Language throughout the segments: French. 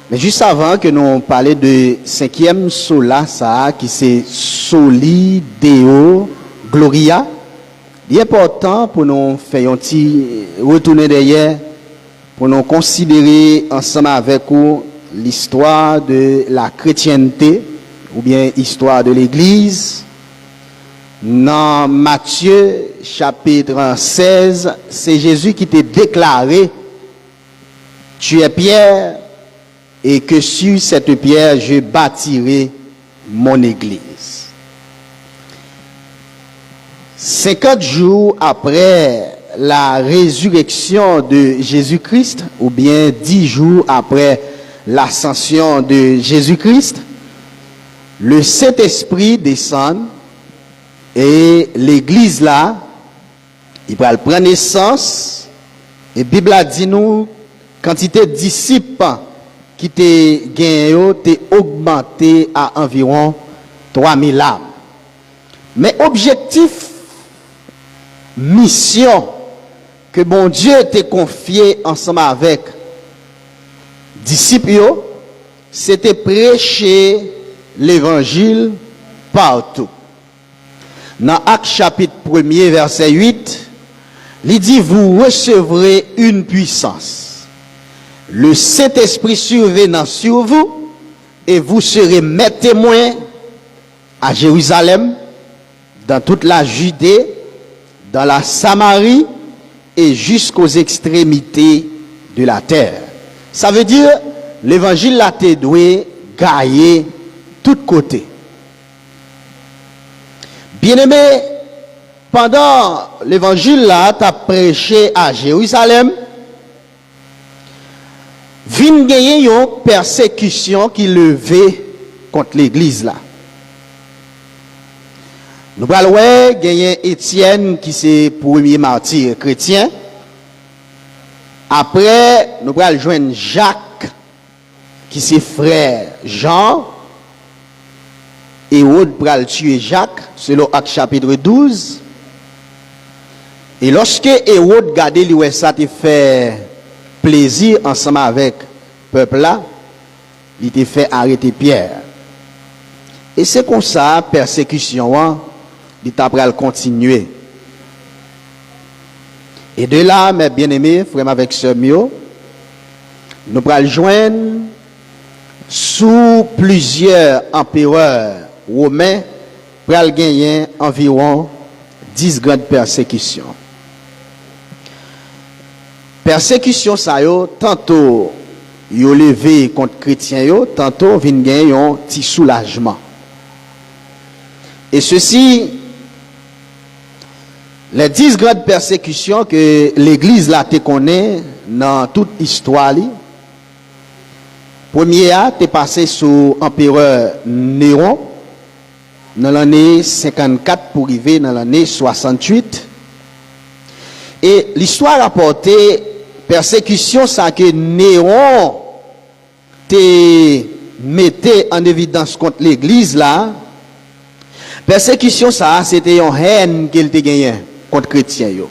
Mais juste avant que nous parlions de cinquième sola, ça, qui c'est Soli Deo Gloria, il est important pour nous faire un petit retourner derrière, pour nous considérer ensemble avec vous l'histoire de la chrétienté, ou bien l'histoire de l'Église. Dans Matthieu chapitre 16, c'est Jésus qui t'a déclaré, tu es Pierre, et que sur cette pierre, je bâtirai mon Église. 50 jours après la résurrection de Jésus-Christ, ou bien 10 jours après l'ascension de Jésus-Christ, le Saint-Esprit descend et l'Église là, il va prendre naissance. Et la Bible a dit nous, quantité de disciples qui t'est gagné, t'est augmenté à environ 3000 âmes. Mais objectif, mission que bon Dieu t'a confié ensemble avec disciples, c'était prêcher l'évangile partout. Dans Actes chapitre 1er verset 8, il dit vous recevrez une puissance. Le Saint-Esprit survenant sur vous et vous serez mes témoins à Jérusalem, dans toute la Judée, dans la Samarie et jusqu'aux extrémités de la terre. Ça veut dire l'évangile là te doit gagner tous côtés. Bien-aimé, pendant l'évangile là tu as prêché à Jérusalem, vin gagner une persécution qui levait contre l'église là. Nous allons gagner Étienne qui c'est premier martyr chrétien. Après, nous allons joindre Jacques qui c'est frère Jean. Hérode va tuer Jacques selon Actes chapitre 12. Et lorsque Hérode regardait lui ça te fait plaisir ensemble avec le peuple là, il t'a fait arrêter Pierre. Et c'est comme ça, persécution, il t'a pris à continuer. Et de là, mes bien-aimés, frères avec sœurs mio, nous allons joindre sous plusieurs empereurs romains pour gagner environ 10 grandes persécutions. Persécution ça yo tantôt yo levé contre chrétiens yo, tantôt vinn gagner un petit soulagement. Et ceci les 10 grandes persécutions que l'église là te connaît dans toute histoire li. Première t'est passé sous empereur Néron dans l'année 54 pour arriver dans l'année 68. Et l'histoire rapporte persécution ça que Néron te mettait en évidence contre l'église là. Persécution ça c'était une haine qu'il te gagné contre chrétiens yo.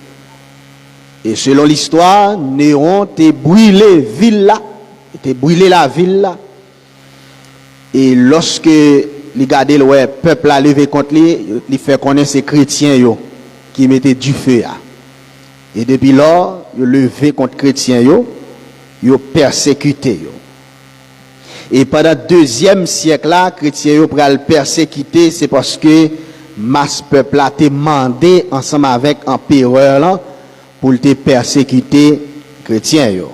Et selon l'histoire, Néron te brûlé ville là, te brûlé la ville là. Et lorsque il gardait le peuple a levé contre lui, il fait connaître ces chrétiens yo qui mettaient du feu là. Et depuis là, il levé contre chrétiens yo, il persécuté yo. Et pendant le 2e siècle là, chrétiens yo pral persécuter, c'est parce que masse peuple a demandé ensemble avec empereur là pour te persécuter chrétiens yo.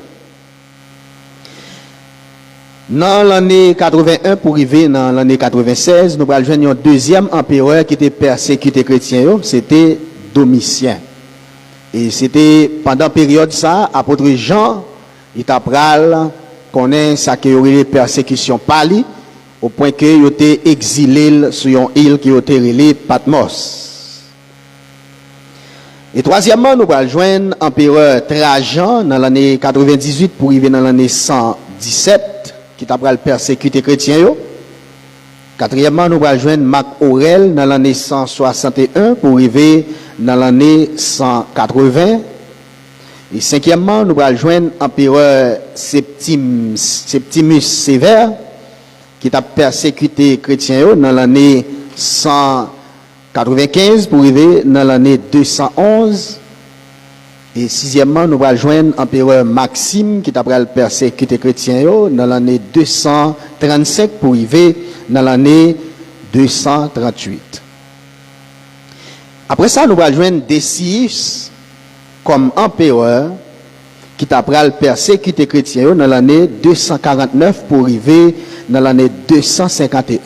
Dans l'année 81 pour arriver dans l'année 96, nous allons joindre un deuxième empereur qui était persécuté chrétien yo, c'était Domitien. Et c'était pendant la période ça, apôtre Jean, il t'a pral connaît ça qui aurait les persécutions pali au point que il était exilé sur une île qui était relée Patmos. Et troisièmement, nous allons joindre l'empereur Trajan dans l'année 98 pour arriver dans l'année 117 qui t'a pral persécuter chrétiens yo. Quatrièmement, nous allons joindre Marc Aurèle dans l'année 161 pour arriver dans l'année 180. Et cinquièmement, nous allons joindre l'empereur Septimus Sévère, qui a persécuté les chrétiens dans l'année 195 pour arriver dans l'année 211. Et sixièmement, nous allons joindre l'empereur Maxime, qui a persécuté les chrétiens dans l'année 235 pour arriver dans l'année 238. Après ça, nous allons joindre Décius comme empereur qui t'a persécuté les chrétiens dans l'année 249 pour arriver dans l'année 251.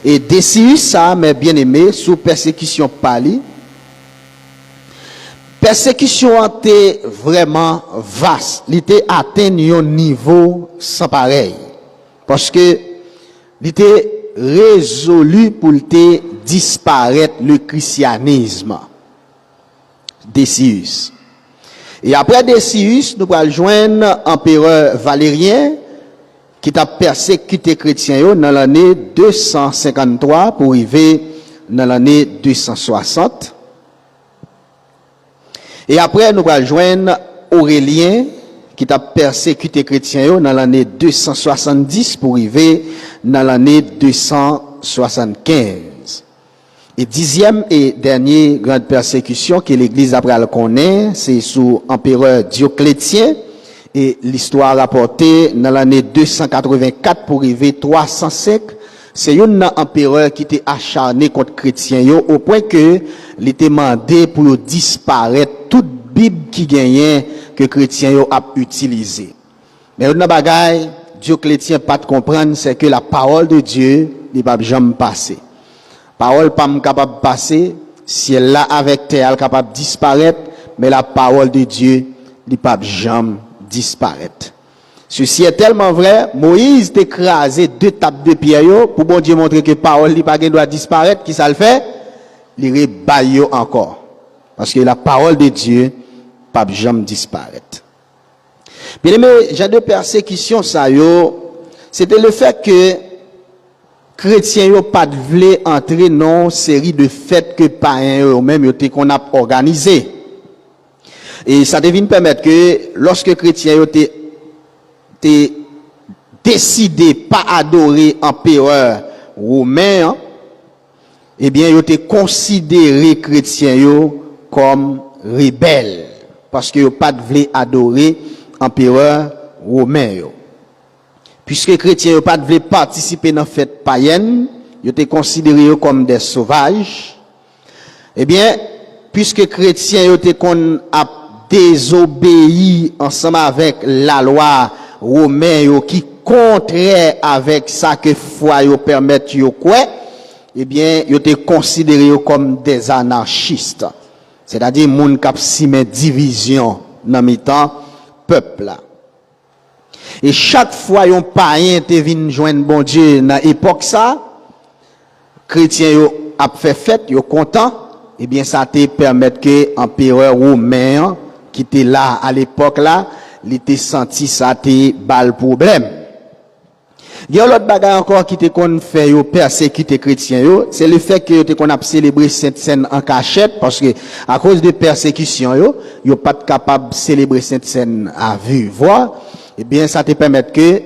Et Décius, ça, mes bien-aimés, sous persécution pali, persécution a été vraiment vaste. Il était atteint un niveau sans pareil. Parce que il était résolu pour te disparaître le christianisme. Décius. Et après Décius, nous allons joindre l'empereur Valérien qui a persécuté les chrétiens dans l'année 253 pour arriver dans l'année 260. Et après, nous allons joindre Aurélien qui a persécuté les chrétiens dans l'année 270 pour arriver dans l'année 275. Et dixième et dernière grande persécution que l'Église après le connaît, c'est sous empereur Dioclétien. Et l'histoire rapportée dans l'année 284 pour arriver 305, c'est un empereur qui était acharné contre les chrétiens au point que il était demandé pour disparaître toute Bible qui gagnait que les chrétiens ont utilisé. Mais une bagaille, Dioclétien pas de comprendre, c'est que la parole de Dieu n'est pas jamais passée. Parole pas capable de passer, si elle là avec terre, elle est capable de disparaître, mais la parole de Dieu n'est pas jamais disparaître. Ceci est tellement vrai, Moïse écrasé 2 tables de pierre pour bon Dieu montrer que la parole ne doit disparaître, qui ça le fait? Il rebaille encore. Parce que la parole de Dieu pas jamais disparaître. Bien aimé, j'ai deux persécutions ça c'était le fait que chrétiens yo pas voulu entrer dans une série de fêtes que païens eux-mêmes qu'on a organisé. Et ça devine permettre que lorsque chrétiens yo décidé pas adorer empereur romain, eh bien yo considéré chrétiens yo comme rebelles parce que yo pas voulu adorer empereur romain yo. Puisque les chrétiens n'ont pas voulu participer dans la fête païenne, ils étaient considérés comme des sauvages. Eh bien, puisque les chrétiens ont désobéi ensemble avec la loi romaine qui contraire avec ça que foi permet de quoi, eh bien, ils étaient considérés comme des anarchistes. C'est-à-dire, moun k'ap si met division dans mi-temps peuple là. Et chaque fois un païen te vinn joindre bon Dieu dans l'époque ça, chrétien yo a fait fête, yo content, et bien ça te permet que empereur romain qui était là à l'époque là, il était senti ça te bal problème. Il y a l'autre bagarre encore qui te kon fait yo persécuter chrétien yo, c'est le fait que te kon a célébrer Sainte Seine en cachette parce que à cause de persécution yo pas capable de célébrer Sainte Seine à vue, voir. Eh bien, ça te permet que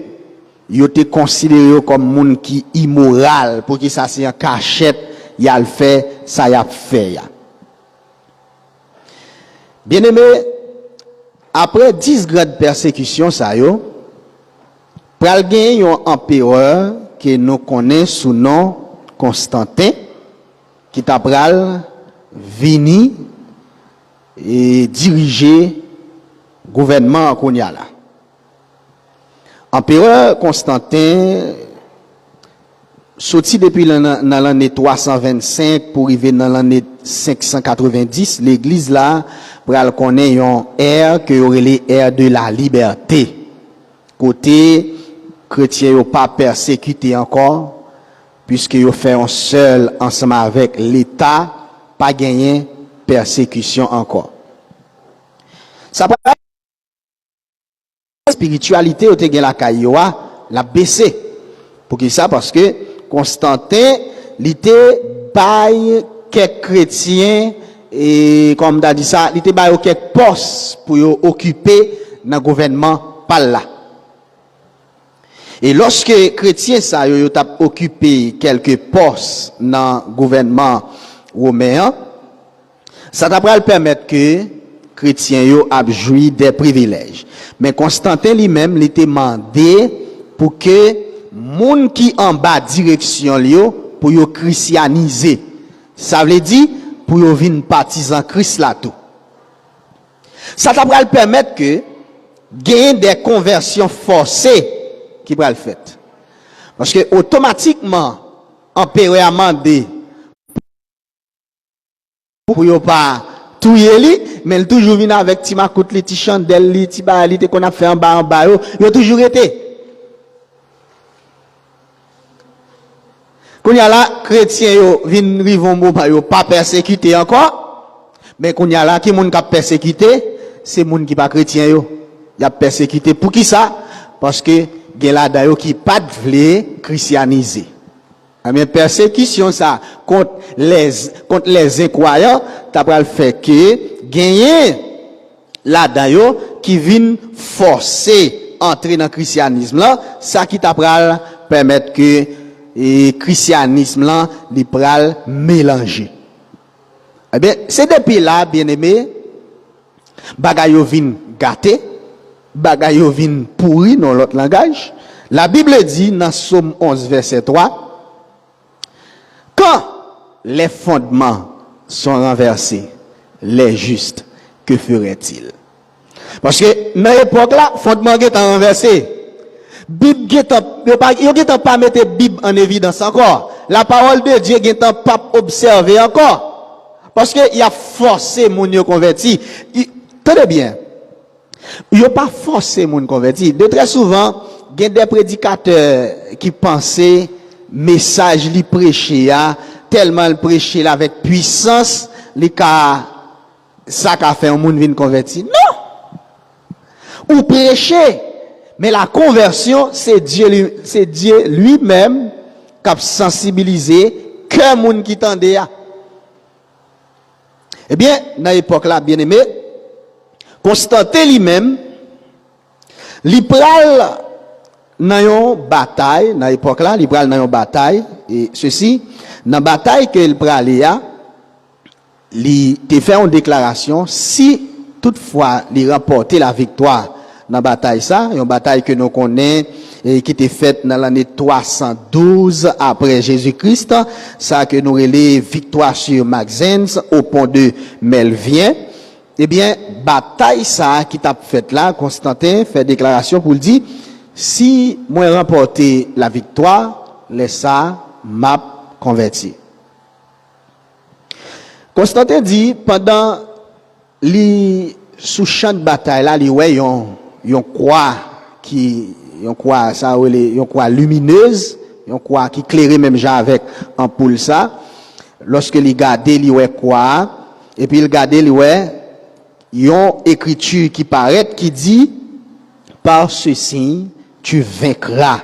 yo te considéré comme monde qui immoral, pour que ça c'est en cachette, y a le fait, ça y a fait. Bien aimé, après 10 grandes persécutions, ça yo, pral gen yon empereur que nous connaissons sous nom Constantin, qui t'a pral vini et diriger gouvernement en Konya là. Empereur Constantin sorti depuis l'année 325 pour arriver dans l'année 590, l'église là pral connaît une ère que aurait les ère de la liberté. Côté chrétien yo pas persécuté encore puisque yo fait un seul ensemble avec l'état, pas gagné persécution encore. Ça spiritualité au te gen la kayoa la baissé pour qui ça parce que Constantin il était bail quelques chrétiens et comme t'as dit ça, il était ba yo quelques postes pour yo occuper dans le gouvernement par là. Et lorsque chrétiens ça yo t'a occupé quelques postes dans le gouvernement romain, ça t'a le permettre que chrétiens yo a joui des privilèges. Mais Constantin lui-même il était demandé pour que moun qui en bas direction yo pour yo christianiser. Ça veut dire pour yo vinn partisan Christ là tout. Ça t'a le permettre que gagner des conversions forcées qui va le fait. Parce que automatiquement empereur a demandé pour yo pas tout yeli, mais il toujours vient avec ti makout li ti chandelle li ti ba li te qu'on a fait en bas yo toujours été. Quand y a là chrétien yo vinn rivon moment yo pas persécuté encore, mais quand y a là qui moun ka persécuté, c'est moun qui pas chrétien yo. Y a persécuté pour qui ça? Parce que gen la dayo qui pas vle christianiser. Mais persécution ça contre les incroyants, t'as pas le fait que gagner la dayo qui vient forcer entrer dans le christianisme là, ça qui t'a pral permettre que le christianisme là li pral mélanger. Eh bien, c'est depuis là bien-aimé bagay yo vinn gâté, bagay yo vinn pourri dans l'autre langage. La Bible dit dans Somme 11 verset 3, quand les fondements sont renversés, les justes, que ferait-il? Parce que dans l'époque là, fondement est renversé. Bible est pas mettre Bible en évidence encore. La parole de Dieu est pas observer encore. Parce que il a forcé mon yo converti. Tenez bien. Il a pas forcé mon converti. De très souvent, il y a des prédicateurs qui pensaient message li prêcher tellement le prêcher avec puissance li ka ça qu'a fait un monde vinn converti. Non. Ou prêcher, mais la conversion c'est Dieu lui-même qui a sensibilisé que monde qui tendait. Eh bien, dans l'époque là, bien-aimé, Constantin lui-même li pral dans une bataille, dans l'époque là, il pral dans une bataille, et ceci, dans la bataille que il pral il te fait une déclaration, si toutefois il remportait la victoire dans la bataille ça, une bataille que nous connaissons, et qui était faite dans l'année 312 après Jésus-Christ, ça que nous relais victoire sur Maxens au pont de Melvien. Eh bien, bataille ça qui t'a fait là, Constantin fait déclaration pour le dire, si moi remporter la victoire, laisse ça m'a converti. Constantin dit pendant les sous champ de bataille là, li ouais yon croix qui yon croix ça yon croix lumineuse, yon croix qui éclairait même gens avec ampoule ça. Lorsque li gade li ouais croix et puis il gade li ouais yon écriture qui paraît qui dit par ce signe tu vaincras.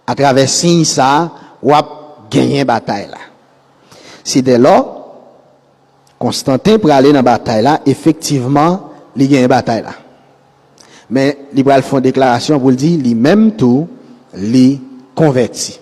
À travers signe ça, ou a gagné bataille là. Si dès lors, Constantin pour aller dans la bataille là, effectivement, il gagne bataille là. Mais il va faire une déclaration pour le dire, lui même tout, lui converti.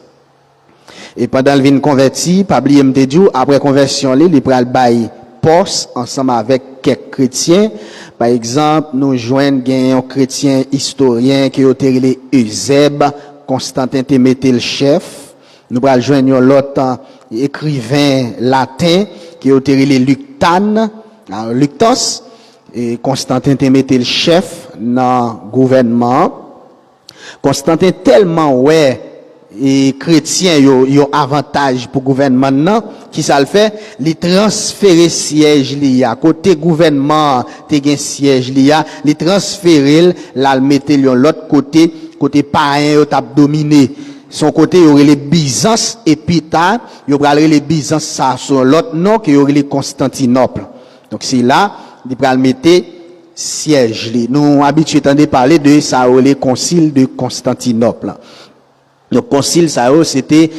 Et pendant le vin converti, pas oublier me dit après conversion il va le bail poste ensemble avec quelques chrétiens. Par exemple, nous joignons un chrétien historien qui est les Eusèbe, Constantin te mettait le chef. Nous allons joindre l'autre écrivain latin qui est les Luctan, Luctos, et Constantin te mettait le chef dans le gouvernement. Constantin tellement ouais et chrétien yo avantage pour gouvernement non qui ça le fait li transférer siège li à côté gouvernement te gen siège li a li transférer la mettre l'autre côté païen yo t'a dominé son côté y aurait les Byzance et puis ta y aurait les Byzance ça sur l'autre nom qui y aurait les Constantinople. Donc c'est là il pral mettre siège li nous habitués tendre parler de ça le concile de Constantinople. Le concile ça c'était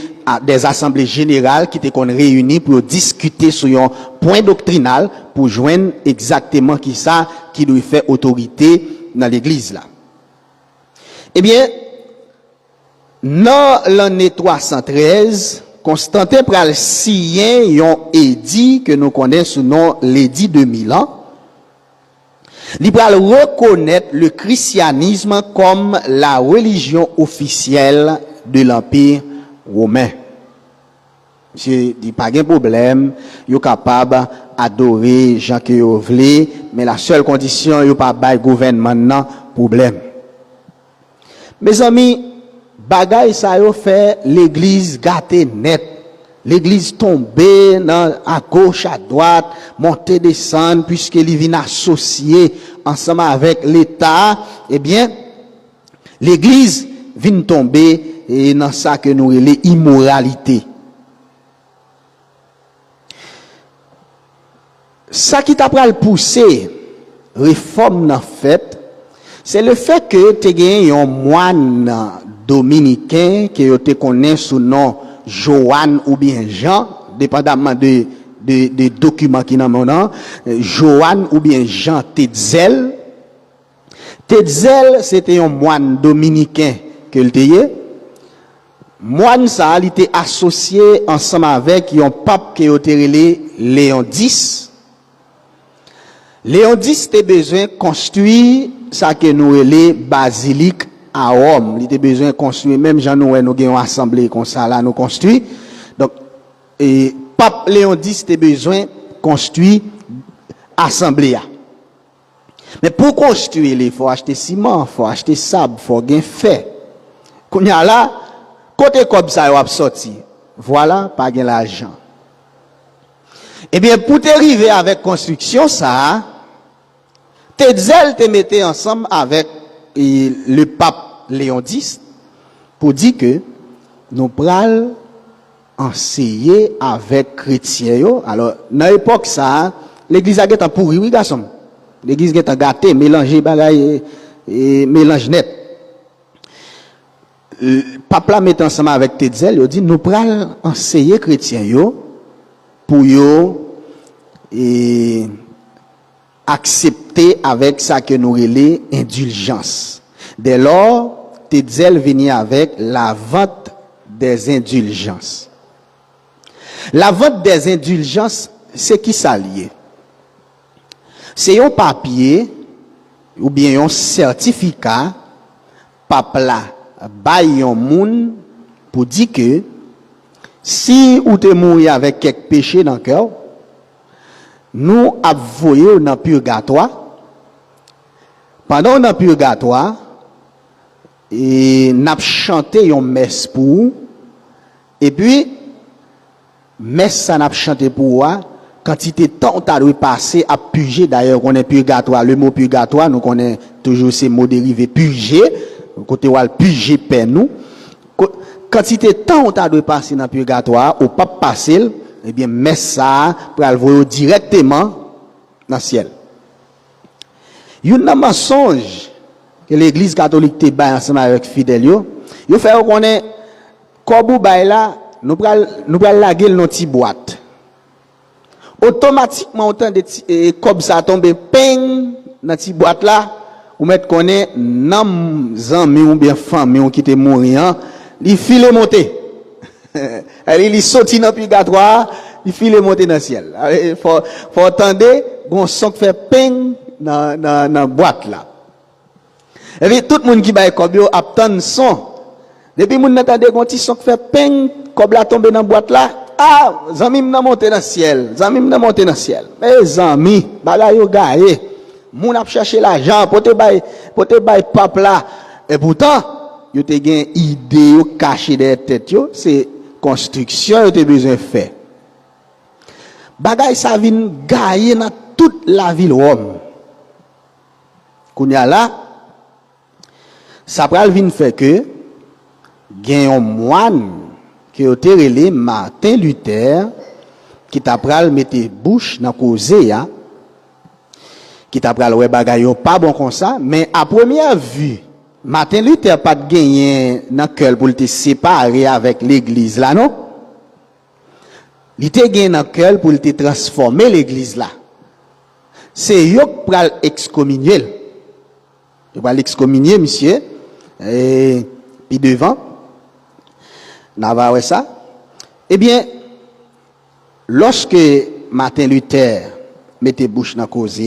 des assemblées générales qui étaient réunies pour discuter sur un point doctrinal pour joindre exactement qui ça qui doit faire autorité dans l'église là. Eh bien, dans l'année 313, Constantin pral signer un édit que nous connaissons sous nom l'édit de Milan. Il pral reconnaître le christianisme comme la religion officielle de l'Empire romain. Monsieur dit pas de problème, yo capable adorer Jean que yo vle, mais la seule condition yo pas bail gouvernement nan problème. Mes amis, bagay ça yo fait l'église gâté net. L'église tombée à gauche, à droite, monter, descendre, puisque il vient associer ensemble avec l'État, eh bien, l'église vient tomber et dans ça que nous relève immoralité. Ça qui t'a pral pousser réforme en fait, c'est le fait que tu gagné un moine dominicain que tu connais sous nom Joanne ou bien Jean, dépendamment de documents qui n'ont pas, Joanne ou bien Jean Tetzel. Tetzel, c'était un moine dominicain que le était. Moine ça, il était associé ensemble avec un pape qui était relé Léon X. Léon X était besoin de construire ça que nous relé basilique à Rome. Il était besoin de construire, même Jean nous avons une assemblée comme ça là, nous construit. Donc, et pape Léon X était besoin de construire assemblée. Mais pour construire, il faut acheter ciment, il faut acheter sable, il faut gagner fer. Quand il y a là, côté comme ça, il va sortir. Voilà, pas gain l'argent. Eh bien, pour t'arriver avec construction, ça, Tetzel te mettait ensemble avec le pape Léon X pour dire que nous pral enseigner avec chrétiens. Alors, dans l'époque, ça, l'église a été pourri, oui, garçon. L'église a été gâtée, mélangée, bagaille, et mélange net. Le pape là met ensemble avec Tetzel, il dit, nous pral enseigner chrétiens, pour et accepter avec ça que nous relais indulgence. Dès lors, Tetzel venait avec la vente des indulgences. La vente des indulgences, c'est qui ça lié? C'est un papier ou bien un certificat pape là bail un moun pour dire que si ou te mourir avec quelques péchés dans le cœur, nous avons dans le purgatoire. Pendant le purgatoire, et nous avons chanté une messe pour vous. Et puis, messe ça n'a chanté pour vous. Quantité de temps tu as passer à purger. D'ailleurs, on est purgatoire. Le mot purgatoire, nous connaissons toujours ces mots dérivés purger. Côté où purger peine nous. Quantité de temps tu as passer dans le purgatoire, ou pas passer, eh bien, messe ça pour aller directement dans le ciel. Il y a un mensonge que l'église catholique te bat ensemble avec fidèles. Il fait qu'on est, comme là, nous pral laguer nos petites boîtes. Automatiquement, autant de comme ça tombe, ping, dans cette boîte là, ou mettre qu'on est, nam, amis ou bien famille qui te mourir, il file monter. Il sorti dans le purgatoire, il file monter dans le ciel. Il faut attendre, bon son qui fait ping dans la boîte là. Et puis tout le monde qui va comme yo attend son. Depuis moun n'entendait gon ti son qui fait ping, comme la tomber dans la boîte là. Ah, zami m'na monter dans le ciel. Zami m'na monter dans le ciel. Mais zami, bagay yo gaye. Moun a chercher l'argent pour te bay pape là. Et pourtant, yo te gen idée yo caché derrière tête yo, c'est construction yo te besoin faire. Bagay ça vinn gaye dans toute la ville Rome. Kounya là, ça pral vinn fait que gen un moine qui a été relé Martin Luther qui t'a pral mette bouche dans causé ya qui t'a pral ouais bagay yo pas bon comme ça mais à première vue Martin Luther pas de gagné dans cœur pour te séparer avec l'église là non. Il te gagné dans cœur pour te transformer l'église là. C'est yo qui pral excommunier. Il va l'excommunier monsieur et puis devant n'a pas ouais ça. Eh bien lorsque Martin Luther mettait bouche dans cause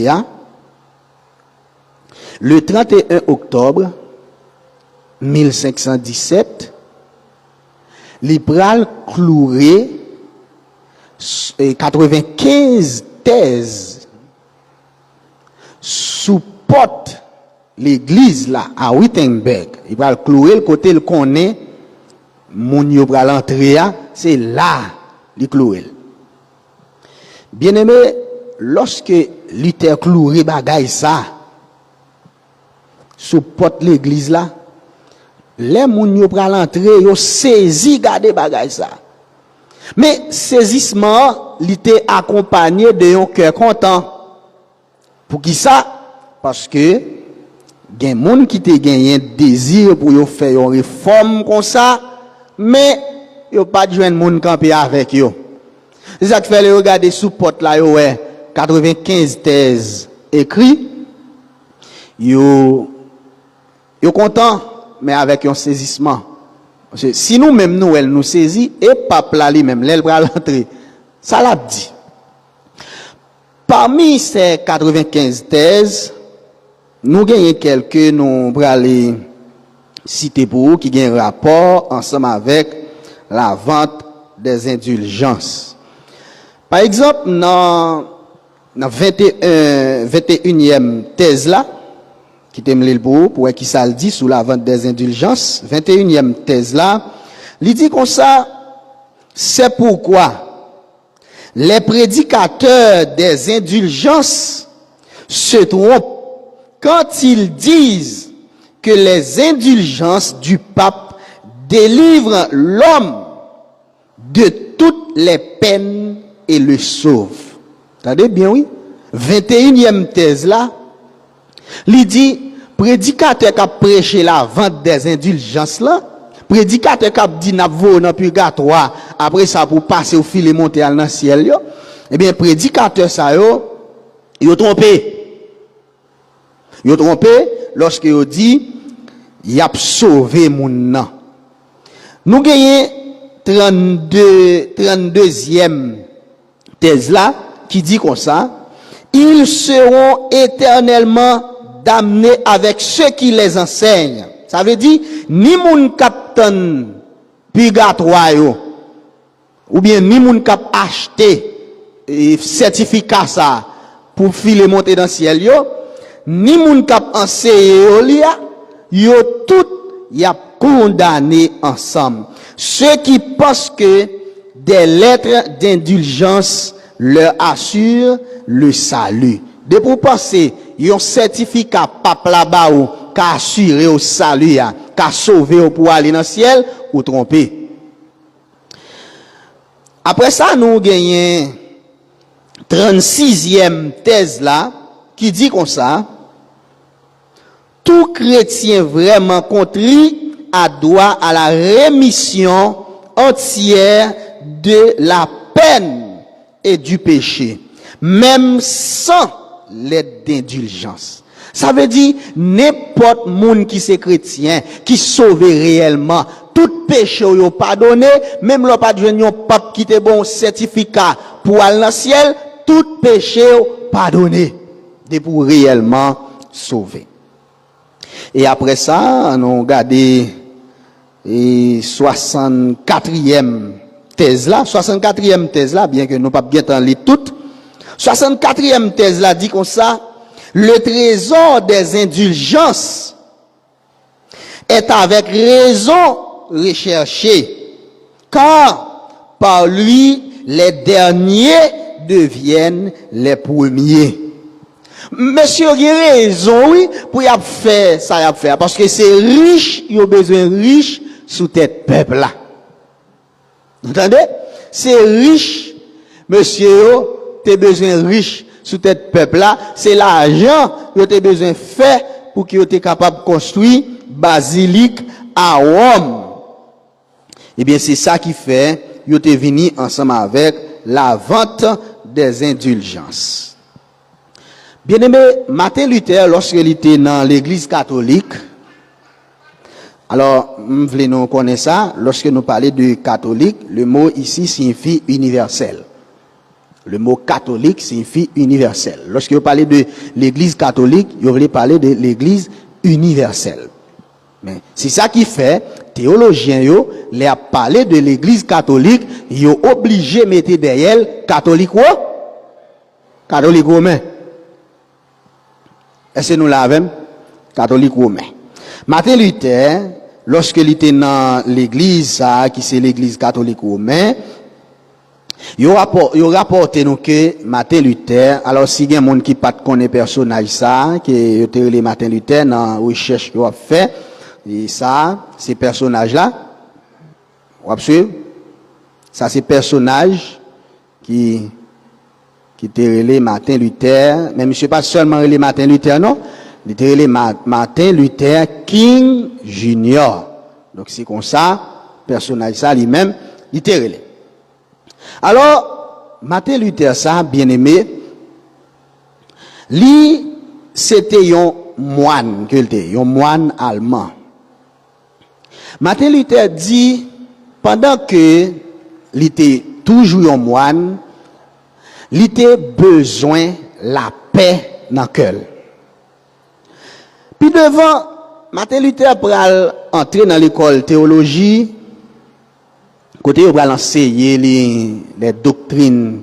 le 31 octobre 1517, il pral clouer 95 thèses sous porte l'église là à Wittenberg. Il pral clouer le côté le connaît moun yo pral entrer c'est là il clouer. Bien-aimé, lorsque Luther clouer bagay ça sous porte l'église là, les moun yo pral entrer yo saisi garder bagay ça. Mais saisissement il était accompagné de un cœur content. Pour qui ça? Parce que gen moun qui te gagné désir pour yo faire une réforme comme ça, mais yo pas joindre moun camper avec yo. C'est ça qui fait le regarder sous porte là yo 95 thèses écrites. Yo content mais avec un saisissement. Parce que si nous-mêmes nous saisit et pape là lui-même l'elle va rentrer. Ça l'a dit. Parmi ces 95 thèses, nous gagnons quelques nous pour aller citer pour vous qui ont un rapport ensemble avec la vente des indulgences. Par exemple, dans 21e thèse là, qui t'aime le pour qui ça le dit sous la vente des indulgences, 21e thèse là, il dit comme ça, c'est pourquoi les prédicateurs des indulgences se trompent quand ils disent que les indulgences du pape délivrent l'homme de toutes les peines et le sauvent. Attendez bien, oui? 21e thèse là, il dit, prédicateur qui a prêché la vente des indulgences là, prédicateur qui a dit n'a pas dans purgatoire, après ça pour passer au fil et monter dans le ciel, yo, eh bien, prédicateur ça yo trompé. Yo trompé lorsque yo dit, y a sauvé moun nan. Nous gagnons 32e thèse là, qui dit comme ça, ils seront éternellement damnés avec ceux qui les enseignent. Ça veut dire, ni moun captain purgatoire yo, ou bien ni moun kap acheter certificat ça pour filer monter dans le ciel yo, ni moun kap enseigner yo tout y a condamné ensemble. Ceux qui pensent que des lettres d'indulgence leur assurent le salut. De pour penser, yon certificat pape là-bas ou qu'a assuré au salut, qu'a sauvé pour aller dans le ciel, ou tromper. Après ça, nous gagnons 36e thèse là, qui dit comme ça, tout chrétien vraiment contrit a droit à la rémission entière de la peine et du péché, même sans l'aide d'indulgence. Ça veut dire, n'importe monde qui c'est chrétien, qui sauve réellement, tout péché ou pardonné, même le pas de un pape qui te bon certificat pour aller dans le ciel, tout péché pardonné, de pour réellement sauver. Et après ça, on regarde 64e thèse là, 64e thèse là, bien que nous pas bien en lire toutes. 64e thèse là dit comme ça, le trésor des indulgences est avec raison recherché, car par lui les derniers deviennent les premiers. Monsieur a raison, oui, pour y faire ça, y a faire, parce que c'est riche, il a besoin riche sous tête peuple là. Vous entendez? C'est riche, monsieur, t'as besoin riche sous tête peuple là, c'est l'argent que t'as besoin faire pour qu'il soit capable de construire basilique à Rome. Eh bien, c'est ça qui fait, ils étaient venus ensemble avec la vente des indulgences. Bien-aimé, Martin Luther, lorsqu'il était dans l'église catholique, alors, nous voulons connaître ça, lorsque nous parlons de catholique, le mot ici signifie universel. Le mot catholique signifie universel. Lorsque vous parlez de l'église catholique, vous voulez parler de l'église universelle. Mais c'est ça qui fait, théologiens, les a parlé de l'église catholique, ils ont obligé de mettre derrière catholique ou catholique romain. Est-ce que nous l'avons? Catholique romain. Martin Luther, lorsqu'il était dans l'église, qui c'est l'église catholique romaine, il rapporté nous que Martin Luther, alors si il y a un monde qui pas connaît personnage ça, qui était les Martin Luther dans recherche qu'il a fait, et ça, ces personnages-là, vous suivez? Ça, c'est personnages qui étaient les Martin Luther, mais monsieur pas seulement les Martin Luther, non? Il était les Martin Luther King Jr. Donc c'est comme ça, personnage ça lui-même, il était relé. Alors, Martin Luther ça, bien aimé, lui, c'était un moine, un moine allemand. Martin Luther dit, pendant que il était toujours un moine, il était besoin la paix dans le cœur. Puis devant, Martin Luther pral entrer dans l'école théologie, côté il pral enseigner les doctrines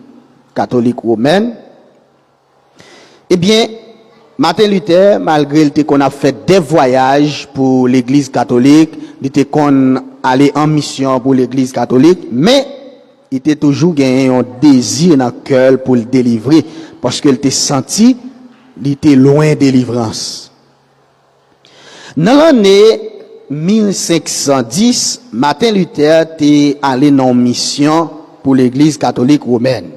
catholiques romaines. Eh bien, Martin Luther, malgré qu'on a fait des voyages pour l'église catholique, il était qu'on allait en mission pour l'église catholique, mais il était toujours gagné un désir dans le cœur pour le délivrer, parce qu'il était senti, il était loin de délivrance. Dans l'année 1510, Martin Luther était allé en mission pour l'église catholique romaine.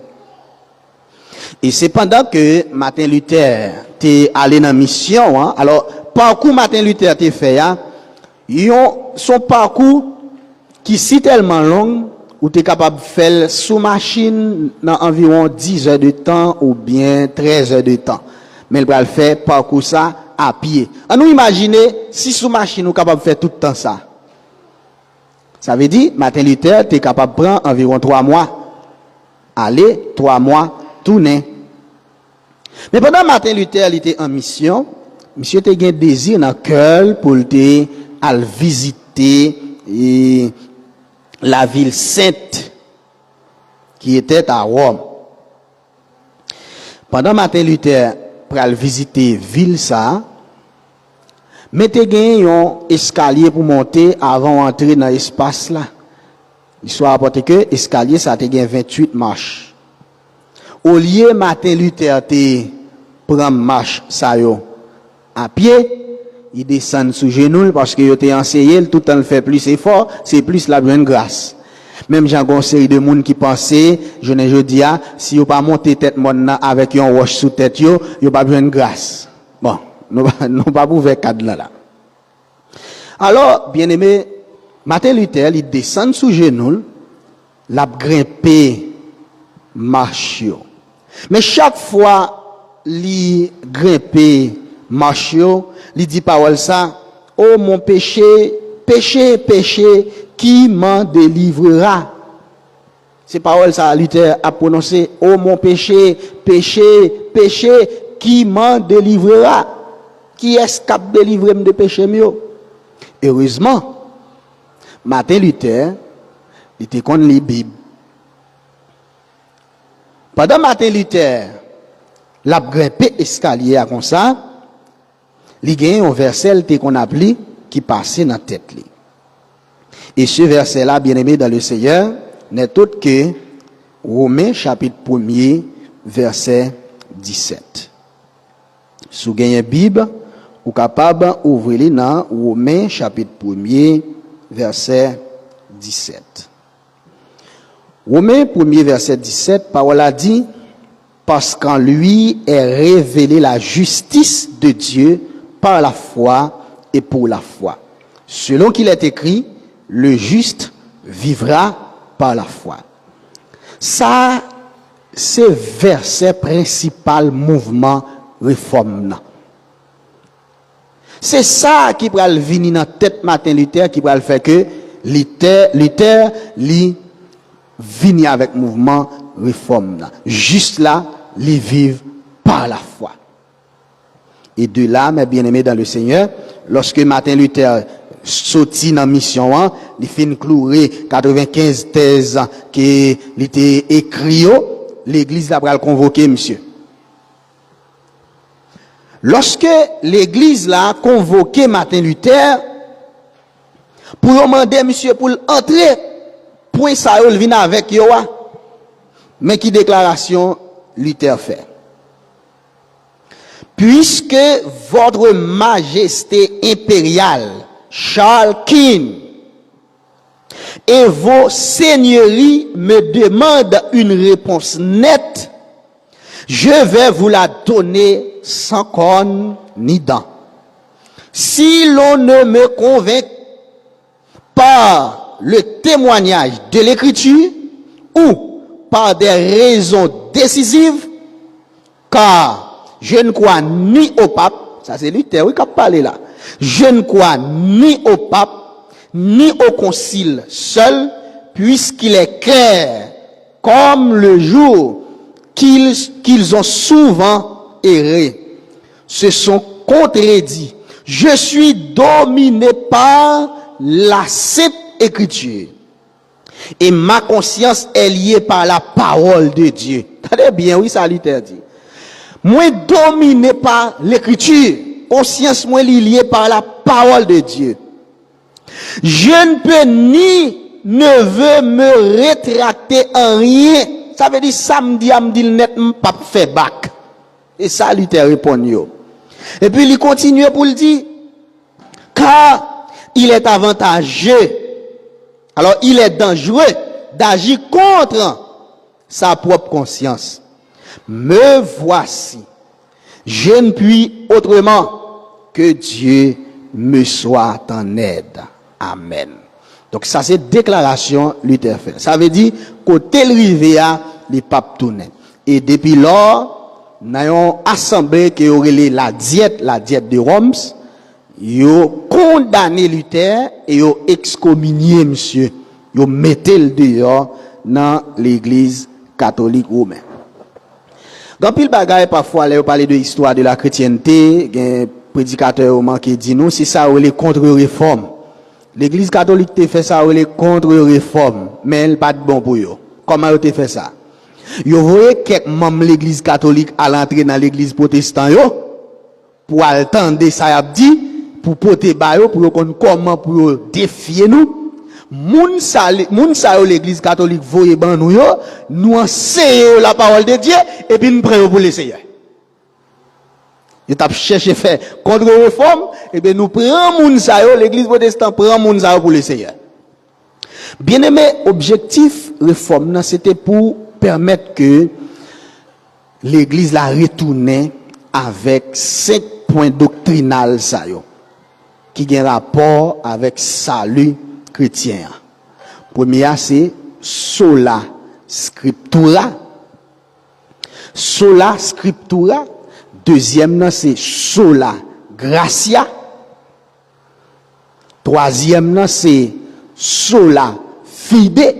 Et c'est pendant que Martin Luther était allé en mission, alors, parcours Martin Luther était fait, son parcours qui est tellement long, où tu es capable de faire sous machine dans environ 10 heures de temps ou bien 13 heures de temps. Mais il va le faire parcours ça à pied. On nous imaginer si sous machine nous capable de faire tout le temps ça. Ça veut dire Martin Luther tu es capable de prendre environ 3 mois. Aller 3 mois tourner. Mais pendant Martin Luther il était en mission, monsieur te gain désir dans cœur pour te aller visiter et la ville sainte qui était à Rome. Pendant Martin Luther pral visiter ville ça, mettez gain un escalier pour monter avant d'entrer dans l'espace là. L'histoire rapporte que escalier ça te gain 28 marches. Au lieu Martin Luther te prend marche ça yo à pied, il descend sous genou parce que il était enseigné tout en le fait plus effort, c'est plus la bonne grâce. Même j'ai une série de monde qui pensait, je ne dis pas, si vous pas monter tête monde avec un roche sous tête yo pas besoin de grâce. Bon, nous pas ouvert cadre là. Alors, bien-aimé, Martin Luther, il descend sous genou, l'a grimpé marche yo. Mais chaque fois il grimpé marche yo, il dit parole ça, oh mon péché, péché, péché, qui m'en délivrera? Ces paroles ça Luther a prononcé, oh mon péché, péché, péché, qui m'en délivrera? Qui est-ce qui a délivré de péché mieux? Heureusement, Martin Luther, il était contre les Bibles. Pendant Martin Luther, l'a grimpé escalier comme ça, il y a un verset qu'on appelait qui passait dans la tête. Et ce verset-là, bien aimé dans le Seigneur, n'est autre que Romains chapitre 1er, verset 17. Si vous avez une Bible, vous êtes capable d'ouvrir dans Romains chapitre 1er, verset 17. Romains 1er, verset 17, parole a dit, parce qu'en lui est révélée la justice de Dieu par la foi et pour la foi. Selon qu'il est écrit, le juste vivra par la foi. Ça, c'est verset principal mouvement réforme. C'est ça qui va venir dans tête Martin Luther, qui va le faire que Luther li vini avec mouvement réforme. Juste là, les vivent par la foi. Et de là, mes bien-aimés dans le Seigneur, lorsque Martin Luther sorti dans la mission, il fin clouer 95 thèses qui était écrit, l'église a convoqué monsieur. Lorsque l'église l'a convoqué Martin Luther pour demander monsieur pour entrer, point ça il vient avec yo, mais qui déclaration Luther fait? Puisque votre majesté impériale Charles King et vos seigneuries me demandent une réponse nette, je vais vous la donner sans corne ni dents. Si l'on ne me convainc par le témoignage de l'écriture ou par des raisons décisives, car je ne crois ni au pape, ça c'est Luther qui a parlé là, je ne crois ni au pape, ni au concile seul, puisqu'il est clair, comme le jour, qu'ils ont souvent erré, se sont contredits. Je suis dominé par la Sainte Écriture. Et ma conscience est liée par la parole de Dieu. Tenez bien, oui, ça Luther dit. Moi dominé par l'écriture, conscience moi liée par la parole de Dieu. Je ne peux ni ne veux me rétracter en rien. Ça veut dire samedi à me dit net pas fait bac. Et ça Luther répond yo. Et puis il continue pour le dire car il est avantageux. Alors il est dangereux d'agir contre sa propre conscience. Me voici. Je ne puis autrement que Dieu me soit en aide. Amen. Donc ça c'est déclaration Luther fait. Ça veut dire côté le rivière les papes tournaient. Et depuis lors, nous avons assemblé qui aurait la diète de Worms. Ils ont condamné Luther et ils ont excommunié monsieur. Ils ont mis le dehors dans l'église catholique romaine. Dans pile bagaille parfois là on parle de l'histoire de la chrétienté, un prédicateur qui dit nous c'est ça ou les contre-réformes. L'église catholique te fait ça ou les contre-réformes, mais elle pas de bon pour eux. Comment elle fait ça? Yo voyez quelques membres de l'église catholique à l'entrée dans l'église protestante yo pour attendre ça a dit pour porter ba yo pour qu'on comment pour défier nous. Moun sa l'église catholique voye ban nous yo, nous enseignons la parole de Dieu et puis nous prenons pour le Seigneur. Ils t'a cherché faire contre-réforme et bien nous prenons moun sa yo, l'église protestante prend moun sa yo pour le Seigneur. Bien-aimé, objectif réforme c'était pour permettre que l'église la retourne avec 5 points doctrinaux sa yo qui ont rapport avec salut chrétien. Premier c'est sola scriptura. Sola scriptura. Deuxième c'est sola gratia. Troisième c'est sola fide.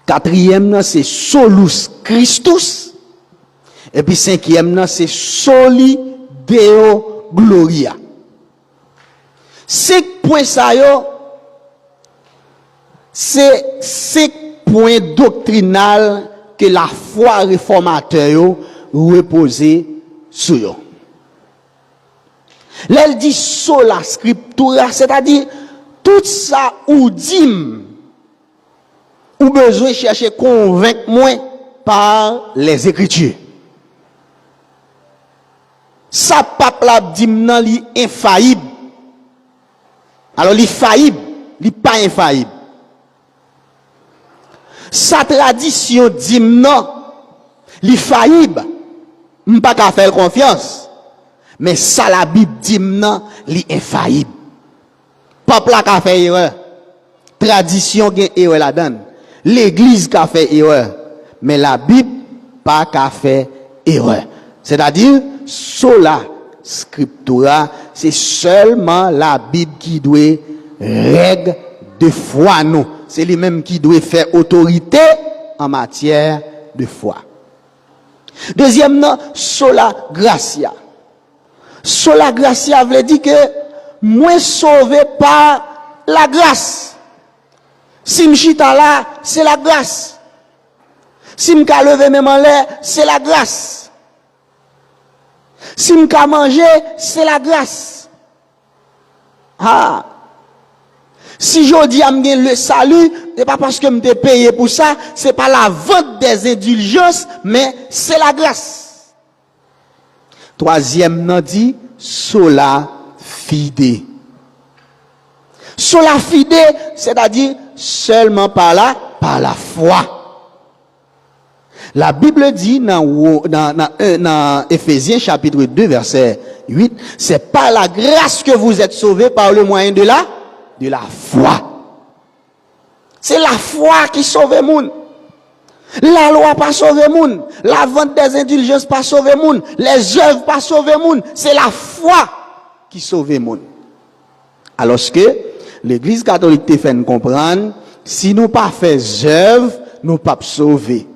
Quatrième c'est solus Christus. Et puis cinquième c'est soli Deo gloria. 5 points ça yo c'est 5 points doctrinaux que la foi réformateur repose sur eux. Là, elle dit sola scriptura, c'est-à-dire tout ça ou dit, ou besoin de chercher convaincre moi par les Écritures. Ça pape la dit nan li infaillible. Alors li faillible, li pas infaillible. Sa tradition dit non, li faillible, m'pas qu'à faire confiance. Mais ça la Bible dit non, li infaillible. Peuple la ka fait erreur. Tradition gen erreur la donne. L'église ka fait erreur. Mais la Bible pas ka fait erreur. C'est-à-dire sola scriptura, c'est seulement la Bible qui doit règle de foi nous. C'est lui-même qui doit faire autorité en matière de foi. Deuxièmement, sola gratia. Sola gratia veut dire que moi sauvé par la grâce. Si m'chita là, c'est la grâce. Si m'ka lever même en l'air, c'est la grâce. Si m'ka manger, c'est la grâce. Ah. Si je dis à le salut, c'est pas parce que m'te payé pour ça, c'est pas la vente des indulgences, mais c'est la grâce. Troisième nan dit sola fide. Sola fide, c'est-à-dire seulement par la foi. La Bible dit dans Éphésiens chapitre 2 verset 8, c'est par la grâce que vous êtes sauvés par le moyen de la foi. C'est la foi qui sauve le monde. La loi pas sauve le monde. La vente des indulgences pas sauve le monde. Les œuvres pas sauve le monde. C'est la foi qui sauve le monde. Alors que l'Église catholique te fait comprendre, si nous pas fait œuvres, nous pas sauver.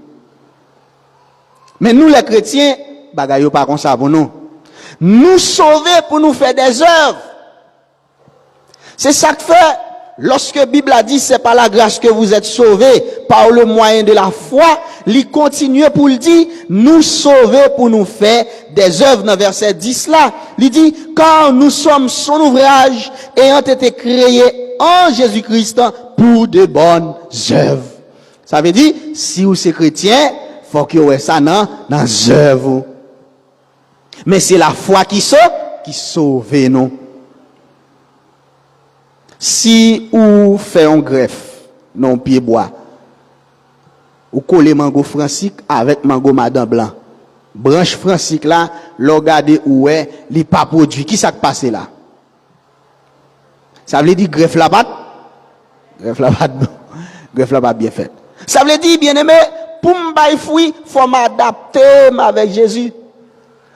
Mais nous les chrétiens, bagaille pas comme ça pour nous. Nous sauver pour nous faire des œuvres. C'est ça que fait, lorsque la Bible a dit, c'est par la grâce que vous êtes sauvés, par le moyen de la foi, il continue pour le dire, nous sauver pour nous faire des œuvres dans verset 10 là. Il dit, car nous sommes son ouvrage, ayant été créés en Jésus-Christ pour de bonnes œuvres. Ça veut dire, si vous êtes chrétien, faut que vous ayez ça dans œuvres. Mais c'est la foi qui sauve nous. Si ou fait un greffe, non pied bois, ou coller mango francique avec mango madame blanc, branche francique là, regardez où est, li pas produit, qui ça passe là? Ça veut dire greffe la batte? Greffe la batte, non. Greffe la batte bien fait. Ça veut dire, bien aimé, pour m'bailler fruit, faut m'adapter avec Jésus.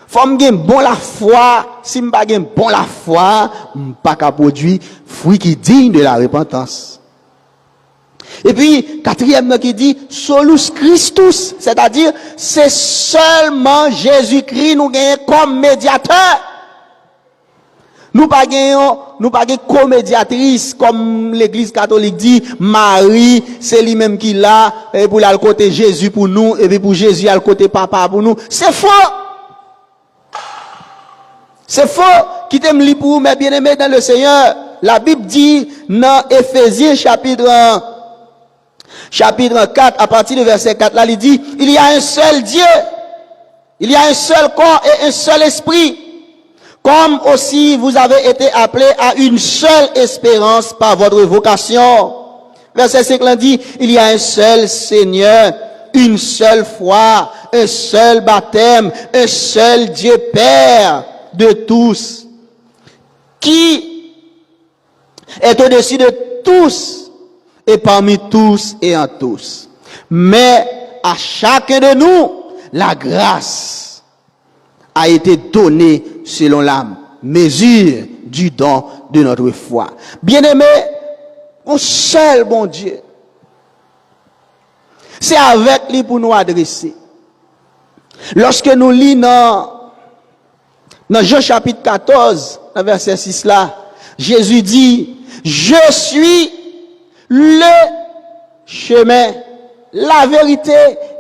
Faut m'gen bon la foi, si m'pa gen bon la foi, m'pa ka produit fruit qui digne de la repentance. Et puis, quatrième qui dit, solus Christus, c'est-à-dire, c'est seulement Jésus-Christ nous gagne comme médiateur. Nous pas gagnons co-médiatrice, comme l'église catholique dit, Marie, c'est lui-même qui l'a, et pour le côté Jésus pour nous, et puis pour Jésus, à le côté papa pour nous. C'est faux! C'est faux, qui t'aime li pour mes bien-aimés dans le Seigneur. La Bible dit dans Éphésiens chapitre 4, à partir du verset 4, là, il dit, il y a un seul Dieu, il y a un seul corps et un seul esprit. Comme aussi vous avez été appelés à une seule espérance par votre vocation. Verset 5 là dit, il y a un seul Seigneur, une seule foi, un seul baptême, un seul Dieu Père de tous, qui est au-dessus de tous et parmi tous et en tous. Mais à chacun de nous, la grâce a été donnée selon la mesure du don de notre foi. Bien-aimé, un seul bon Dieu. C'est avec lui pour nous adresser. Lorsque nous lisons dans Jean chapitre 14, verset 6 là, Jésus dit, je suis le chemin, la vérité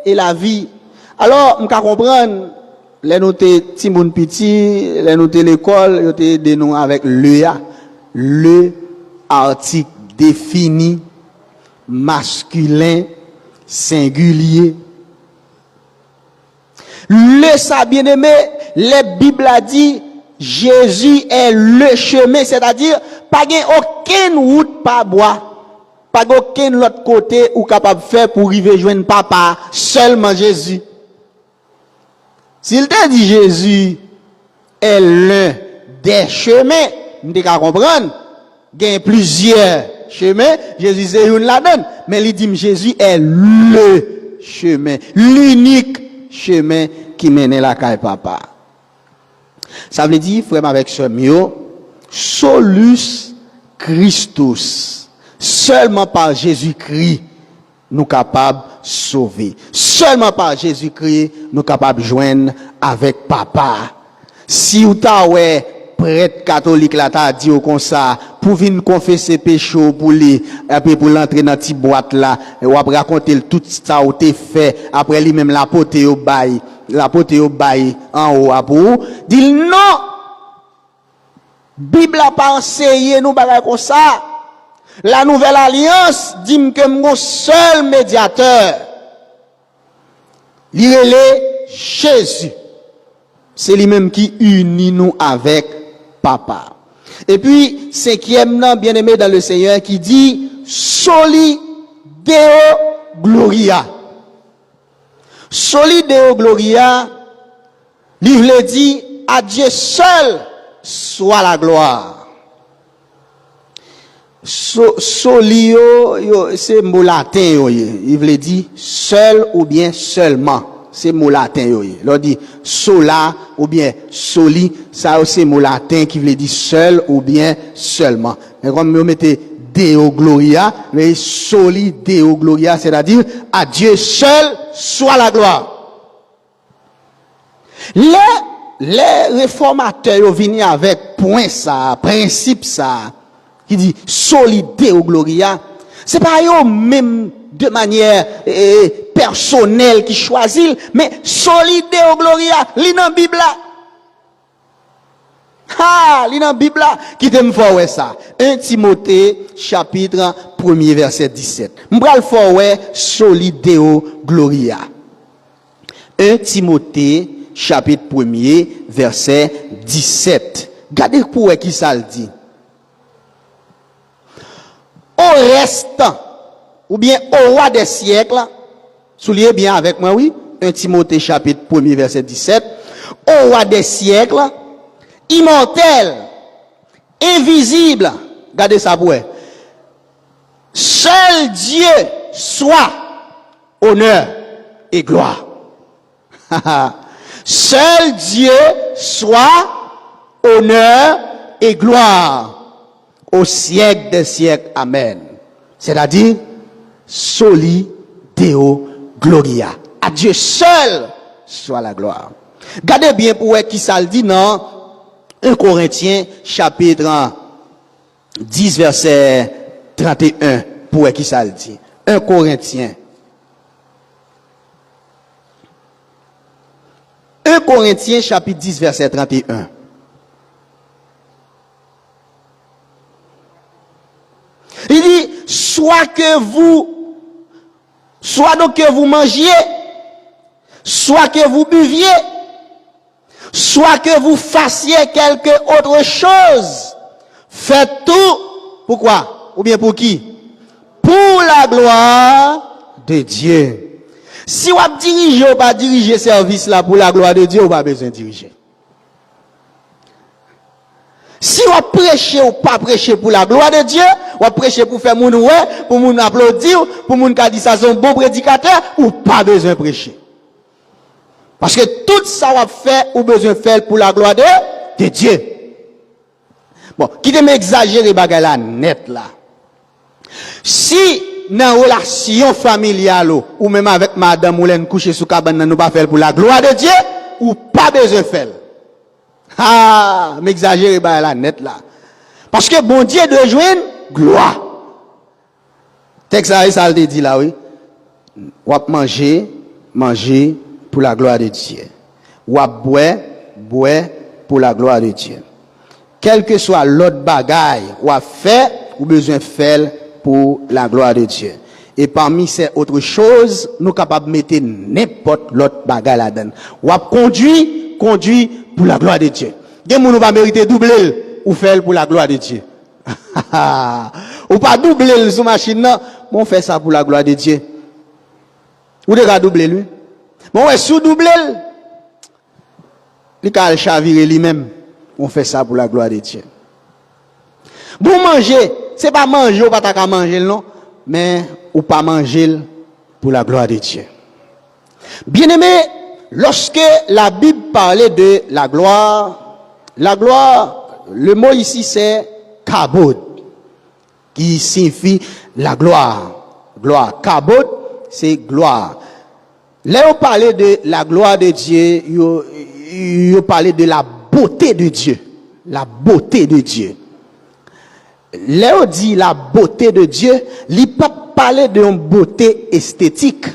et la vie. Alors, on peut comprendre, les notés Timoun Piti, les notés l'école, ils ont des noms avec le article défini, masculin, singulier. Le ça bien aimé, les Bibles a dit, Jésus est le chemin, c'est-à-dire, pas aucune route pas bois, pas aucun autre côté ou capable de faire pour arriver joindre papa, seulement Jésus. S'il t'a dit Jésus, est l'un des chemins. Nous devons comprendre. Il y a plusieurs chemins. Jésus c'est une la donne. Mais il dit Jésus est le chemin. L'unique chemin qui mène la caille papa. Ça veut dire, frère avec ce mot, solus Christus. Seulement par Jésus-Christ, nous capables de sauver. Seulement par Jésus-Christ, nous capables de joindre avec papa. Si vous avez prêtre catholique là, t'as dit comme ça, pour venir confesser péché pour lui, après pour l'entrer dans petite boîte là, et ou après raconter tout ça ou t'es fait, après lui même la pote au bail en haut à pour, dit non, Bible a pas enseigné nous bagay comme ça. La nouvelle alliance dit que mon seul médiateur, l'irélé Jésus. C'est lui-même qui unit nous avec papa. Et puis, cinquième nom, bien aimé dans le Seigneur, qui dit Soli Deo Gloria. Soli Deo Gloria, livre dit à Dieu seul soit la gloire. Soli c'est mot latin, il veut dire seul ou bien seulement. C'est mot latin, l'on dit sola ou bien soli, ça c'est mot latin qui veut dire seul ou bien seulement. Mais comme vous mettez Deo Gloria, mais soli Deo Gloria, c'est-à-dire à Dieu seul soit la gloire. Les réformateurs viennent avec point ça, principe ça, qui dit soli Deo Gloria, c'est pas eux même de manière personnelle qui choisit, mais solide Deo Gloria, li dans Bible là. Ah, li dans Bible là, qui t'aime fort ça. 1 Timothée chapitre 1er verset 17. M'bral fort ouais solide Deo Gloria. 1 Timothée chapitre 1er verset 17. Regardez pour qui ça le dit. Au restant ou bien au roi des siècles, soulignez bien avec moi, oui, 1 Timothée chapitre 1er verset 17, au roi des siècles, immortel, invisible, regardez ça pour vous, seul Dieu soit honneur et gloire. Seul Dieu soit honneur et gloire au siècle des siècles. Amen. C'est-à-dire, Soli Deo Gloria. À Dieu seul soit la gloire. Gardez bien pour qui ça le dit dans 1 Corinthiens chapitre 10 verset 31. Pour qui ça le dit. 1 Corinthiens. 1 Corinthiens chapitre 10 verset 31. Il dit, soit donc que vous mangiez, soit que vous buviez, soit que vous fassiez quelque autre chose, faites tout, pourquoi? Ou bien pour qui? Pour la gloire de Dieu. Si vous dirigez ou pas diriger service là pour la gloire de Dieu, vous pas besoin de diriger. Si vous prêchez ou pas prêcher pour la gloire de Dieu, ou prêcher pour faire mon ouais, pour mon applaudir, pour mon dire ça c'est un bon prédicateur, ou pas besoin de prêcher. Parce que tout ça va faire ou besoin de faire pour la gloire de Dieu. Bon, qui te m'exagérer bagay la net là. Si dans relation familiale ou même avec madame ou l'en coucher sous cabane nous pas faire pour la gloire de Dieu, ou pas besoin de faire. Ah, m'exagérer bah la net là. Parce que bon Dieu doit joindre gloire. Texte ça le dit là oui. Ou manger pour la gloire de Dieu. Ou boire pour la gloire de Dieu. Quel que soit l'autre bagaille ou à faire ou besoin de faire pour la gloire de Dieu. Et parmi ces autres choses, nous sommes capables de mettre n'importe l'autre bagaille là-dedans. Ou à conduire pour la gloire de Dieu. Des gens ne va mériter doubler ou faire pour la gloire de Dieu. Ou pas doubler sur machine non, on fait ça pour la gloire de Dieu. Ou de doubler lui. Bon ouais sous doubler. il a chaviré lui-même. On fait ça pour la gloire de Dieu. Bon manger, c'est pas manger ou pas ta manger non, mais ou pas manger pour la gloire de Dieu. Bien-aimé, lorsque la Bible parlait de la gloire, le mot ici c'est kabod, qui signifie la gloire. Gloire. Kabod, c'est gloire. Là, on parlait de la gloire de Dieu, on parlait de la beauté de Dieu. La beauté de Dieu. Là, on dit la beauté de Dieu, il ne peut pas parler d'une beauté esthétique.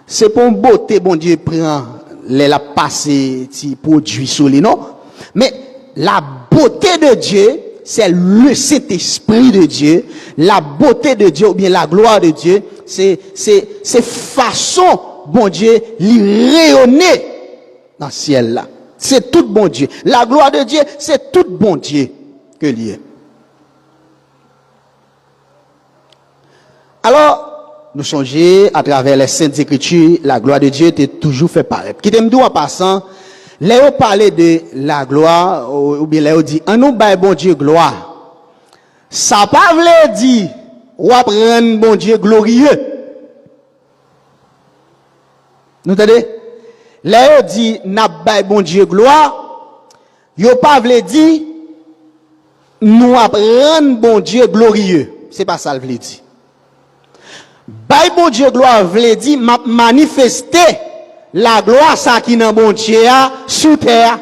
C'est pour une beauté, bon Dieu prend, la passé, petit produit sur les non. Mais la beauté de Dieu, c'est le Saint-Esprit de Dieu. La beauté de Dieu, ou bien la gloire de Dieu, c'est façon, bon Dieu, lui rayonner dans le ciel là. C'est tout bon Dieu. La gloire de Dieu, c'est tout bon Dieu que lié. Alors, nous songeons à travers les Saintes Écritures, la gloire de Dieu était toujours fait paraître. Qui t'aime en passant, là on parlait de la gloire, ou bien là on dit, en nous bail bon Dieu gloire. Ça pas veut dire, ou prendre bon Dieu glorieux. Nous entendez? Là on dit, n'a bail bon Dieu gloire, yo pas veut dire, nous apprendre bon Dieu glorieux. C'est pas ça le veut dire. Bay bon Dieu gloire veut dire manifester la gloire ça qui dans bon Dieu sur terre.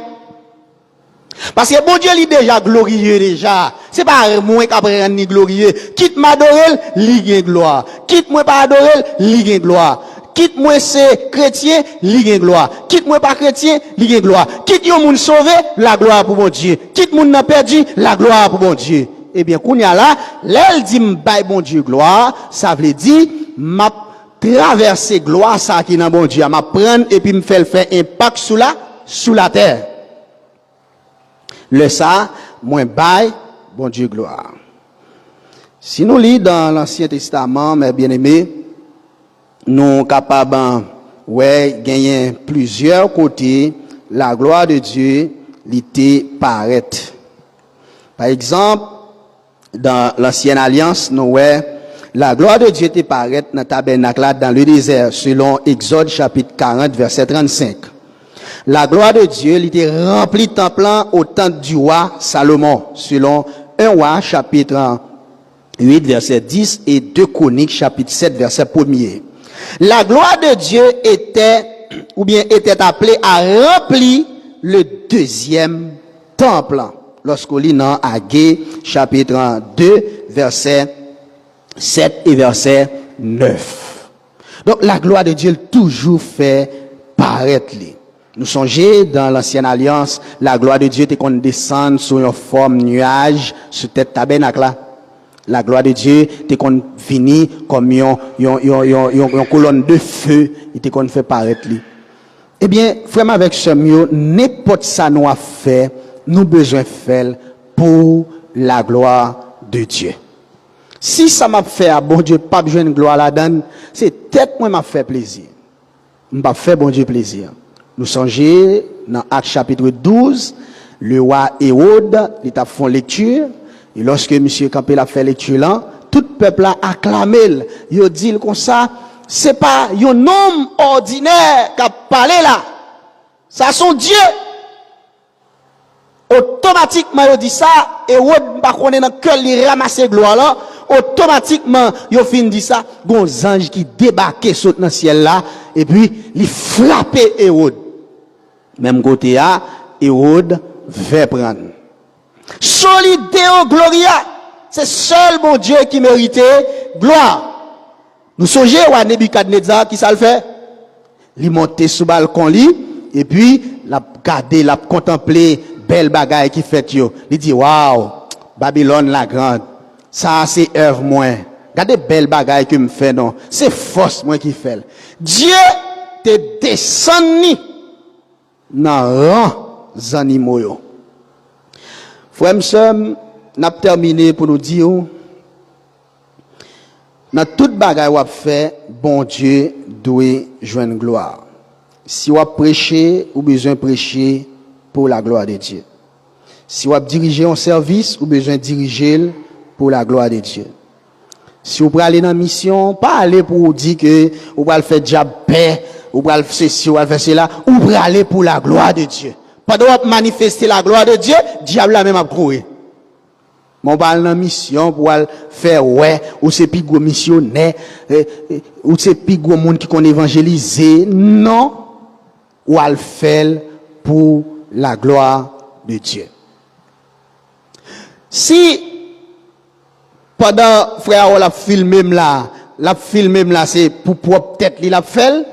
Parce que bon Dieu il déjà glorieux déjà. C'est pas moi qui apprend ni glorieux. Quitte m'adorer, li gen gloire. Quitte moi pas adorer, li gen gloire. Quitte moi c'est chrétien, li gen gloire. Quitte moi pas chrétien, li gen gloire. Quitte yon moun sauvé, la gloire pour bon Dieu. Quitte moun nan perdu, la gloire pour bon Dieu. Eh bien, kounya là, l'elle dit m'bay bon Dieu gloire, ça veut dire m'a traverser gloire ça qui dans bon Dieu, m'a prendre et puis me faire impact sous la terre. Le ça, moi bay bon Dieu gloire. Si nous lisons dans l'Ancien Testament, mes bien-aimés, nous capables ouais gagner plusieurs côtés la gloire de Dieu l'été paraît. Par exemple, dans l'ancienne alliance, nous voyons la gloire de Dieu te paraît dans le tabernacle dans le désert, selon Exode chapitre 40, verset 35. La gloire de Dieu, il était rempli de temple au temps du roi Salomon, selon 1 roi chapitre 8, verset 10 et 2 Chroniques chapitre 7, verset 1er. La gloire de Dieu était appelée à remplir le deuxième temple. Lorsqu'on lit dans Agé, chapitre 2, verset 7 et verset 9. Donc, la gloire de Dieu toujours fait paraître. Nous songeons dans l'ancienne alliance, la gloire de Dieu était qu'on descend sur une forme nuage, sur tête tabernacle. La gloire de Dieu était qu'on finit comme une colonne de feu, était qu'on fait paraître. Eh bien, vraiment avec ce mieux, n'importe ça nous a fait, nous besoin faire pour la gloire de Dieu. Si ça m'a fait à bon Dieu, pas besoin de gloire là-dedans, c'est peut-être moi m'a fait plaisir. M'a fait bon Dieu plaisir. Nous songeons dans Actes chapitre 12, le roi Hérode, il a fait lecture, et lorsque monsieur Campbell a fait lecture là, tout le peuple a acclamé, il dit comme ça, c'est pas un homme ordinaire qui a parlé là. Ça son Dieu. Automatiquement, il dit ça, et Hérode, pas qu'on est dans le cœur, il ramasse gloire là, automatiquement, il fin dit ça, gon ange qui débarquait sur le ciel là, et puis, il frappait Hérode. Même côté là, Hérode veut prendre. Solidéo Gloria, c'est seul bon Dieu qui méritait gloire. Nous songeons à Nebuchadnezzar qui ça le fait. Il monte sous balcon li, et puis, la garder, la contempler, belle bagaille qui fait yo. Il dit, waouh, Babylone la grande. Ça, c'est œuvre moins. Regardez belle bagaille que me fait, non. C'est force moi qui fait. Dieu te descendu dans rang animaux yo. Frère m'sem, n'a terminé pour nous dire, dans toute bagaille ou fait, bon Dieu doit joindre gloire. Si ou prêcher, ou besoin prêcher pour la gloire de Dieu. Si vous dirigez un service, vous avez besoin de diriger pour la gloire de Dieu. Si vous aller dans la mission, pas aller pour dire que vous allez faire job paix, vous allez faire ceci, vous allez faire cela, vous aller pour la gloire de Dieu. Pendant que vous manifester la gloire de Dieu, diable a même à courir. Mon parle dans mission pour faire ouais, ou c'est plus gros missionnaire, ou c'est plus gros monde qui connaît évangéliser. Non, ou al faire pour la gloire de Dieu. Si pendant frère la filmé là, c'est pour propre tête il a fait,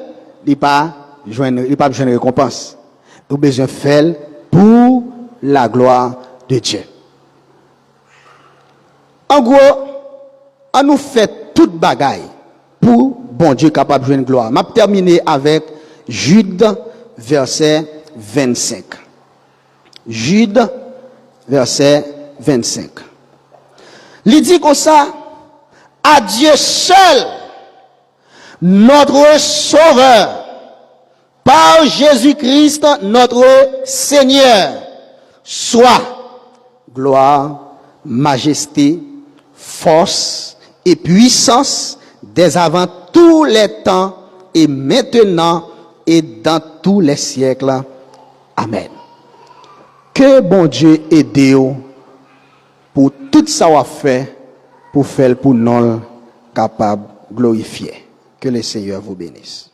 il pas joindre récompense. Il besoin faire pour la gloire de Dieu. En gros, on nous fait toute bagaille pour bon Dieu capable de jouer une gloire. Je vais terminer avec Jude, verset 25. Jude, verset 25. Il dit comme ça, à Dieu seul, notre Sauveur, par Jésus-Christ, notre Seigneur, soit gloire, majesté, force et puissance dès avant tous les temps et maintenant et dans tous les siècles. Amen. Que bon Dieu aide pour tout ça qu'on fait pour faire pour nous capable glorifier. Que le Seigneur vous bénisse.